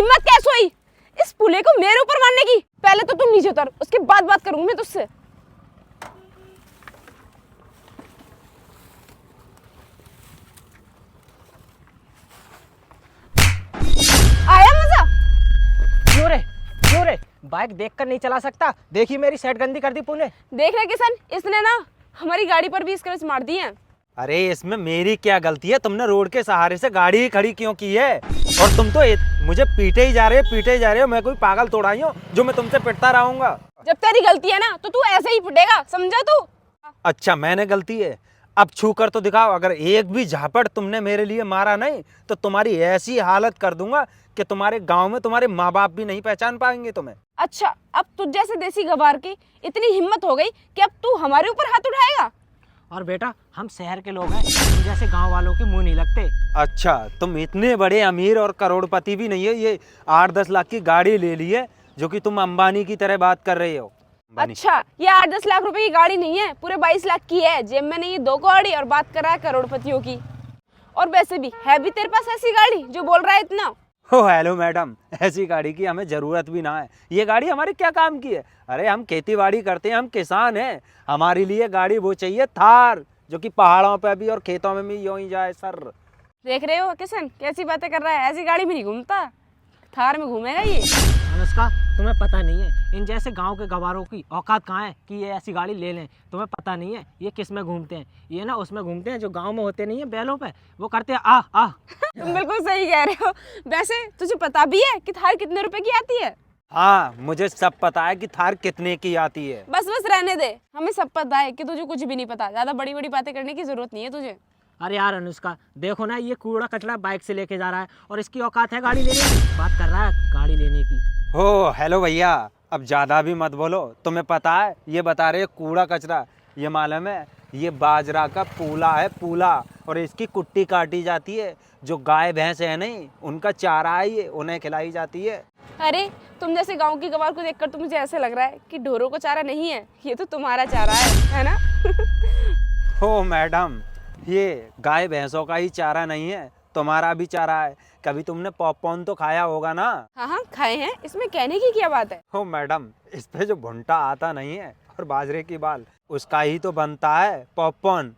हिम्मत कैसे हुई इस पुले को मेरे ऊपर मारने की? पहले तो तुम नीचे उतर, उसके बाद बात करूंगी मैं तुझसे। आया मजा? क्यों रे बाइक देखकर नहीं चला सकता? देखिए मेरी सेट गंदी कर दी तूने। देख रहे किशन, इसने ना हमारी गाड़ी पर भी स्क्रैच मार दी है। अरे इसमें मेरी क्या गलती है? तुमने रोड के सहारे से गाड़ी ही खड़ी क्यों की है? और तुम तो मुझे पीटे ही जा रहे हो। मैं कोई पागल थोड़ा ही हूँ जो मैं तुमसे पिटता रहूंगा। जब तेरी गलती है ना तो तू ऐसे ही पिटेगा, समझा तू? अच्छा मैंने गलती है, अब छू कर तो दिखाओ। अगर एक भी झापड़ तुमने मेरे लिए मारा नहीं तो तुम्हारी ऐसी हालत कर दूंगा कि तुम्हारे गांव में तुम्हारे माँ बाप भी नहीं पहचान पाएंगे तुम्हें। अच्छा, अब तुझ जैसे देसी गवार की इतनी हिम्मत हो गई कि अब तू हमारे ऊपर हाथ उठाएगा? और बेटा हम शहर के लोग हैं, तुम जैसे गांव वालों के मुंह नहीं लगते। अच्छा तुम इतने बड़े अमीर और करोड़पति भी नहीं है, ये 8-10 लाख की गाड़ी ले ली है जो कि तुम अंबानी की तरह बात कर रहे हो। अच्छा, ये 8-10 लाख रुपए की गाड़ी नहीं है, पूरे 22 लाख की है। जेब में नहीं 2 गाड़ी और बात कर रहा है करोड़पतियों की। और वैसे भी है भी तेरे पास ऐसी गाड़ी जो बोल रहा है इतना? हो हेलो मैडम, ऐसी गाड़ी की हमें जरूरत भी ना है। ये गाड़ी हमारे क्या काम की है? अरे हम खेती बाड़ी करते हैं, हम किसान हैं। हमारे लिए गाड़ी वो चाहिए थार, जो कि पहाड़ों पे भी और खेतों में भी यूं ही जाए सर। देख रहे हो किशन कैसी बातें कर रहा है? ऐसी गाड़ी में नहीं घूमता, थार में घूमेगा ये। अनुष्का तुम्हें पता नहीं है इन जैसे गांव के गवारों की औकात कहाँ है कि ये ऐसी गाड़ी ले लें। तुम्हें पता नहीं है ये किस में घूमते हैं? ये ना उसमें घूमते हैं जो गांव में होते नहीं है बैलों पे, वो करते हैं आ आ। तुम बिल्कुल सही कह रहे हो। वैसे तुझे पता भी है कि थार कितने रुपए की आती है? हाँ मुझे सब पता है कि थार कितने की आती है। बस रहने दे, हमें सब पता है कि तुझे कुछ भी नहीं पता। ज्यादा बड़ी बड़ी बातें करने की जरूरत नहीं है तुझे। अरे यार अनुष्का देखो ना, ये कूड़ा कचरा बाइक से लेके जा रहा है और इसकी औकात है गाड़ी लेने की? बात कर रहा है गाड़ी लेने की। हो हेलो भैया, अब ज़्यादा भी मत बोलो। तुम्हें पता है ये बता रहे कूड़ा कचरा, ये मालूम है ये बाजरा का पूला है, पूला। और इसकी कुट्टी काटी जाती है, जो गाय भैंस है नहीं उनका चारा है, ये उन्हें खिलाई जाती है। अरे तुम जैसे गांव की गवार को देखकर तो मुझे ऐसे लग रहा है कि ढोरों को चारा नहीं है, ये तो तुम्हारा चारा है ना? हो मैडम, ये गाय भैंसों का ही चारा नहीं है, तुम्हारा भी चारा है। कभी तुमने पॉपकॉर्न तो खाया होगा ना? हाँ खाए हैं, इसमें कहने की क्या बात है? हो मैडम, इस पे जो भुंटा आता नहीं है और बाजरे की बाल, उसका ही तो बनता है पॉपकॉर्न।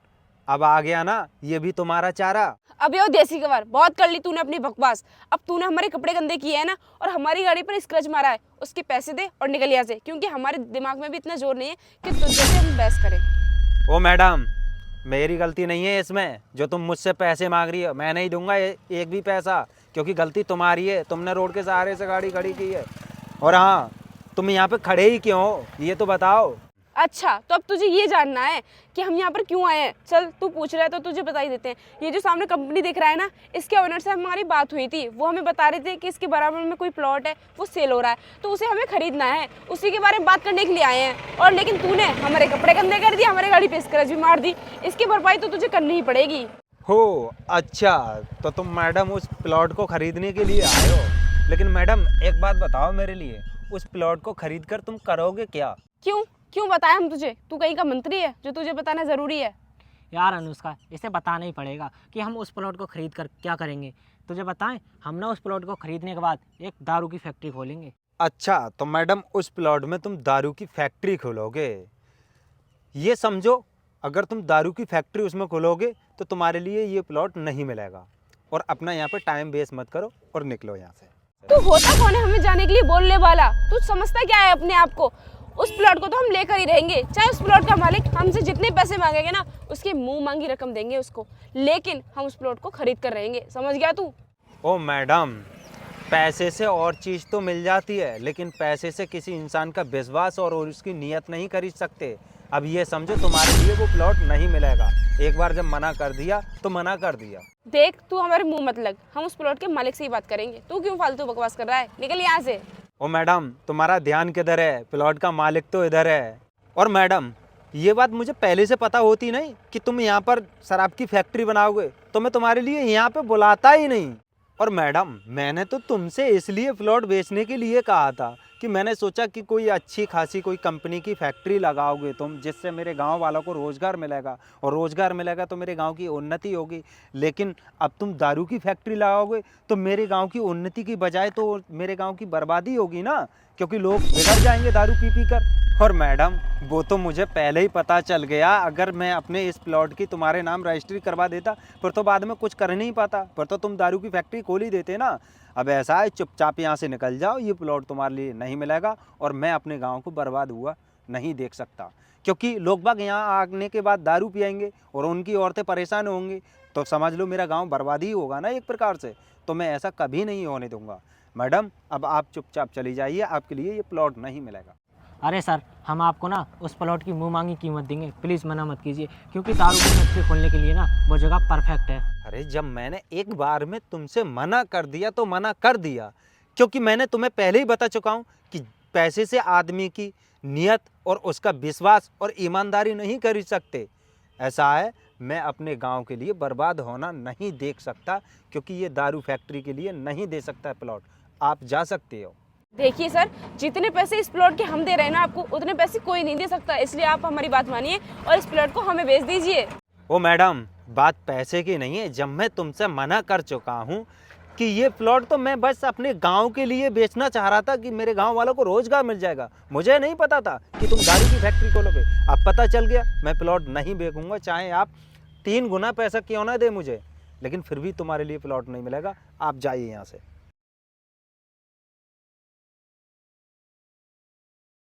अब आ गया ना ये भी तुम्हारा चारा। अब यो देसी गवार, बहुत कर ली तूने अपनी बकवास। अब तूने हमारे कपड़े गंदे किए हैं ना और हमारी गाड़ी पर स्क्रैच मारा है, उसके पैसे दे और निकल यहाँ से, क्योंकि हमारे दिमाग में भी इतना जोर नहीं है कि तुझ जैसे हम बहस करें। ओ मैडम, मेरी गलती नहीं है इसमें जो तुम मुझसे पैसे मांग रही हो। मैं नहीं दूंगा एक भी पैसा, क्योंकि गलती तुम्हारी है। तुमने रोड के सहारे से गाड़ी खड़ी की है। और हाँ, तुम यहाँ पे खड़े ही क्यों हो ये तो बताओ। अच्छा, तो अब तुझे ये जानना है कि हम यहाँ पर क्यों आए हैं? चल तू पूछ रहा है तो तुझे बता ही देते हैं। ये जो सामने कंपनी दिख रहा है ना, इसके ओनर से हमारी बात हुई थी। वो हमें बता रहे थे कि इसके बराबर में कोई प्लॉट है, वो सेल हो रहा है, तो उसे हमें खरीदना है। उसी के बारे में बात करने के लिए आए हैं। और लेकिन तूने हमारे कपड़े गंदे कर दिए, हमारी गाड़ी पे स्क्रैच भी मार दी। इसकी भरपाई तो तुझे करनी ही पड़ेगी। हो अच्छा, तो तुम मैडम उस प्लॉट को खरीदने के लिए आए हो। लेकिन मैडम एक बात बताओ मेरे लिए, उस प्लॉट को खरीद कर तुम करोगे क्या? क्यों बताएं हम तुझे? तू कहीं का मंत्री है जो तुझे बताना जरूरी है? यार अनुष्का इसे बताना ही पड़ेगा कि हम उस प्लॉट को खरीद कर क्या करेंगे। तुझे बताएं, हम ना उस प्लॉट को खरीदने के बाद एक दारू की फैक्ट्री खोलेंगे। अच्छा, तो मैडम उस प्लॉट में तुम दारू की फैक्ट्री खोलोगे? ये समझो, अगर तुम दारू की फैक्ट्री उसमें खोलोगे तो तुम्हारे लिए ये प्लॉट नहीं मिलेगा। और अपना यहाँ पे टाइम वेस्ट मत करो और निकलो यहाँ से। तू होता कौन है हमें जाने के लिए बोलने वाला? तू समझता क्या है अपने आप को? उस प्लॉट को तो हम लेकर ही रहेंगे, चाहे उस प्लॉट का मालिक हमसे जितने पैसे मांगेंगे ना, उसके मुंह मांगी रकम देंगे उसको, लेकिन हम उस प्लॉट को खरीद कर रहेंगे। समझ गया तू? ओ मैडम, पैसे से और चीज़ तो मिल जाती है, लेकिन पैसे से किसी इंसान का विश्वास और उसकी नीयत नहीं खरीद सकते। अब ये समझो तुम्हारे लिए वो प्लॉट नहीं मिलेगा। एक बार जब मना कर दिया तो मना कर दिया। देख तू हमारे मुंह मत लग, हम उस प्लॉट के मालिक से ही बात करेंगे। तू क्यों फालतू बकवास कर रहा है? निकल यहाँ से। ओ मैडम, तुम्हारा ध्यान किधर है? प्लॉट का मालिक तो इधर है। और मैडम, ये बात मुझे पहले से पता होती नहीं कि तुम यहाँ पर शराब की फैक्ट्री बनाओगे तो मैं तुम्हारे लिए यहाँ पे बुलाता ही नहीं। और मैडम, मैंने तो तुमसे इसलिए प्लॉट बेचने के लिए कहा था कि कि मैंने सोचा कि कोई अच्छी खासी कोई कंपनी की फैक्ट्री लगाओगे तुम, जिससे मेरे गांव वालों को रोज़गार मिलेगा, और रोज़गार मिलेगा तो मेरे गांव की उन्नति होगी। लेकिन अब तुम दारू की फैक्ट्री लगाओगे तो मेरे गांव की उन्नति की बजाय तो मेरे गांव की बर्बादी होगी ना, क्योंकि लोग बिगड़ जाएंगे दारू पी पी कर। और मैडम वो तो मुझे पहले ही पता चल गया, अगर मैं अपने इस प्लॉट की तुम्हारे नाम रजिस्ट्री करवा देता फिर तो बाद में कुछ कर नहीं पाता, फिर तो तुम दारू की फैक्ट्री खोल ही देते ना। अब ऐसा है, चुपचाप यहाँ से निकल जाओ, ये प्लॉट तुम्हारे लिए नहीं मिलेगा और मैं अपने गांव को बर्बाद हुआ नहीं देख सकता, क्योंकि लोग बाग यहाँ आने के बाद दारू पिएंगे और उनकी औरतें परेशान होंगी, तो समझ लो मेरा गांव बर्बाद ही होगा ना एक प्रकार से। तो मैं ऐसा कभी नहीं होने दूंगा। मैडम अब आप चुपचाप चली जाइए, आपके लिए ये प्लॉट नहीं मिलेगा। अरे सर, हम आपको ना उस प्लॉट की मुँह मांगी कीमत देंगे, प्लीज़ मना मत कीजिए, क्योंकि दारू की फैक्ट्री खोलने के लिए ना वो जगह परफेक्ट है। अरे जब मैंने एक बार में तुमसे मना कर दिया तो मना कर दिया, क्योंकि मैंने तुम्हें पहले ही बता चुका हूँ कि पैसे से आदमी की नियत और उसका विश्वास और ईमानदारी नहीं कर सकते। ऐसा है, मैं अपने गांव के लिए बर्बाद होना नहीं देख सकता, क्योंकि ये दारू फैक्ट्री के लिए नहीं दे सकता है प्लॉट। आप जा सकते हो। देखिए सर, जितने पैसे इस प्लॉट के हम दे रहे हैं ना आपको, उतने पैसे कोई नहीं दे सकता, इसलिए आप हमारी बात मानिए और इस प्लॉट को हमें बेच दीजिए। ओ मैडम, बात पैसे की नहीं है। जब मैं तुमसे मना कर चुका हूँ कि ये प्लॉट तो मैं बस अपने गांव के लिए बेचना चाह रहा था कि मेरे गांव वालों को रोजगार मिल जाएगा, मुझे नहीं पता था कि तुम दारू की फैक्ट्री खोलोगे। अब पता चल गया, मैं प्लॉट नहीं बेचूंगा, चाहे आप 3 गुना पैसा क्यों ना दे मुझे, लेकिन फिर भी तुम्हारे लिए प्लॉट नहीं मिलेगा। आप जाइए यहाँ से।